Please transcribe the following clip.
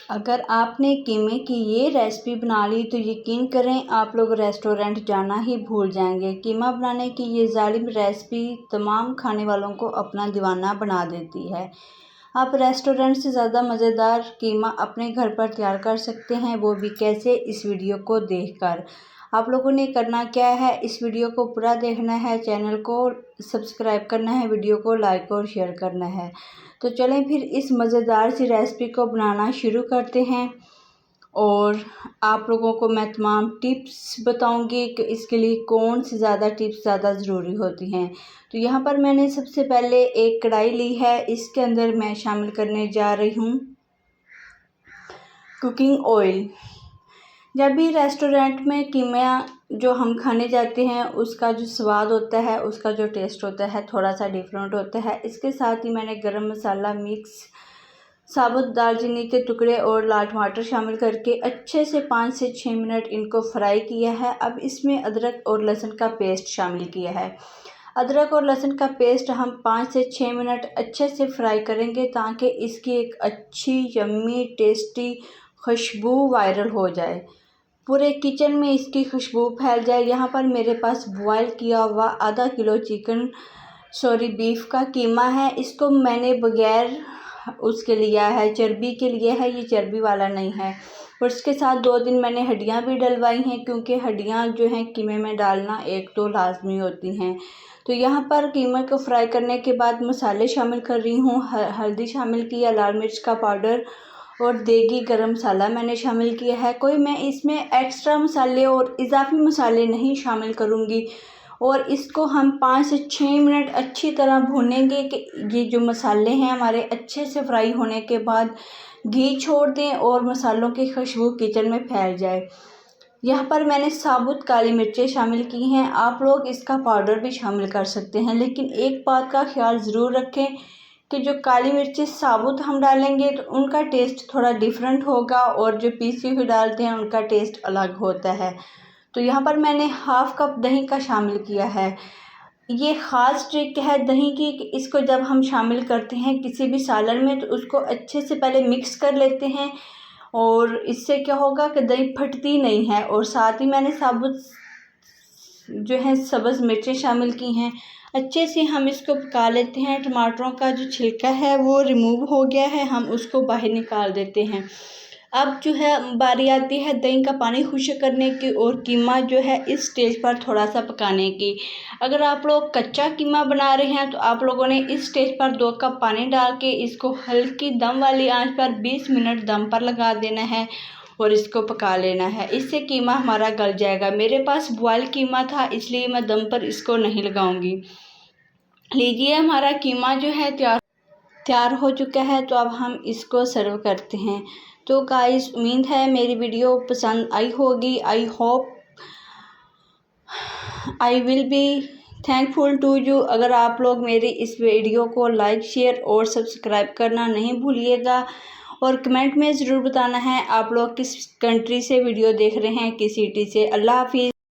अगर आपने कीमे की ये रेसिपी बना ली तो यकीन करें आप लोग रेस्टोरेंट जाना ही भूल जाएंगे। कीमा बनाने की ये जालिम रेसिपी तमाम खाने वालों को अपना दीवाना बना देती है। आप रेस्टोरेंट से ज़्यादा मज़ेदार कीमा अपने घर पर तैयार कर सकते हैं, वो भी कैसे, इस वीडियो को देखकर। आप लोगों ने करना क्या है, इस वीडियो को पूरा देखना है, चैनल को सब्सक्राइब करना है, वीडियो को लाइक और शेयर करना है। तो चलें फिर इस मज़ेदार सी रेसिपी को बनाना शुरू करते हैं। और आप लोगों को मैं तमाम टिप्स बताऊंगी कि इसके लिए कौन सी ज़्यादा टिप्स ज़्यादा ज़रूरी होती हैं। तो यहाँ पर मैंने सबसे पहले एक कढ़ाई ली है, इसके अंदर मैं शामिल करने जा रही हूँ कुकिंग ऑयल। जब भी रेस्टोरेंट में कीमा जो हम खाने जाते हैं उसका जो स्वाद होता है, उसका जो टेस्ट होता है थोड़ा सा डिफरेंट होता है। इसके साथ ही मैंने गरम मसाला मिक्स, साबुत दालचीनी के टुकड़े और लाल टमाटर शामिल करके अच्छे से 5 से 6 मिनट इनको फ्राई किया है। अब इसमें अदरक और लहसुन का पेस्ट शामिल किया है। अदरक और लहसुन का पेस्ट हम 5 से 6 मिनट अच्छे से फ्राई करेंगे ताकि इसकी एक अच्छी यम्मी टेस्टी खुशबू वायरल हो जाए, पूरे किचन में इसकी खुशबू फैल जाए। यहाँ पर मेरे पास बॉयल किया हुआ आधा किलो बीफ का कीमा है। इसको मैंने बगैर उसके लिया है, चर्बी के लिए है, ये चर्बी वाला नहीं है। और इसके साथ 2 दिन मैंने हड्डियाँ भी डलवाई हैं, क्योंकि हड्डियाँ जो हैं कीमे में डालना एक तो लाजमी होती हैं। तो यहाँ पर कीमे को फ्राई करने के बाद मसाले शामिल कर रही हूँ। हल्दी शामिल किया, लाल मिर्च का पाउडर और देगी गरम मसाला मैंने शामिल किया है। कोई मैं इसमें एक्स्ट्रा मसाले और इजाफी मसाले नहीं शामिल करूँगी। और इसको हम 5 से 6 मिनट अच्छी तरह भूनेंगे कि ये जो मसाले हैं हमारे अच्छे से फ्राई होने के बाद घी छोड़ दें और मसालों की खुशबू किचन में फैल जाए। यहाँ पर मैंने साबुत काली मिर्चें शामिल की हैं, आप लोग इसका पाउडर भी शामिल कर सकते हैं, लेकिन एक बात का ख्याल ज़रूर रखें कि जो काली मिर्चें साबुत हम डालेंगे तो उनका टेस्ट थोड़ा डिफरेंट होगा और जो पीसी हुई डालते हैं उनका टेस्ट अलग होता है। तो यहाँ पर मैंने हाफ़ कप दही का शामिल किया है। ये ख़ास ट्रिक है दही की कि इसको जब हम शामिल करते हैं किसी भी सालन में तो उसको अच्छे से पहले मिक्स कर लेते हैं, और इससे क्या होगा कि दही फटती नहीं है। और साथ ही मैंने साबुत जो है सब्ज़ मिर्चें शामिल की हैं। अच्छे से हम इसको पका लेते हैं। टमाटरों का जो छिलका है वो रिमूव हो गया है, हम उसको बाहर निकाल देते हैं। अब जो है बारी आती है दही का पानी खुश्क करने की और कीमा जो है इस स्टेज पर थोड़ा सा पकाने की। अगर आप लोग कच्चा कीमा बना रहे हैं तो आप लोगों ने इस स्टेज पर 2 कप पानी डाल के इसको हल्की दम वाली आंच पर 20 मिनट दम पर लगा देना है और इसको पका लेना है। इससे कीमा हमारा गल जाएगा। मेरे पास बॉयल कीमा था इसलिए मैं दम पर इसको नहीं लगाऊंगी। लीजिए हमारा कीमा जो है तैयार हो चुका है। तो अब हम इसको सर्व करते हैं। तो गाइस, उम्मीद है मेरी वीडियो पसंद आई होगी। I hope I will be thankful to you. अगर आप लोग मेरी इस वीडियो को लाइक, शेयर और सब्सक्राइब करना नहीं भूलिएगा। और कमेंट में ज़रूर बताना है आप लोग किस कंट्री से वीडियो देख रहे हैं, किस सिटी से। अल्लाह हाफिज़।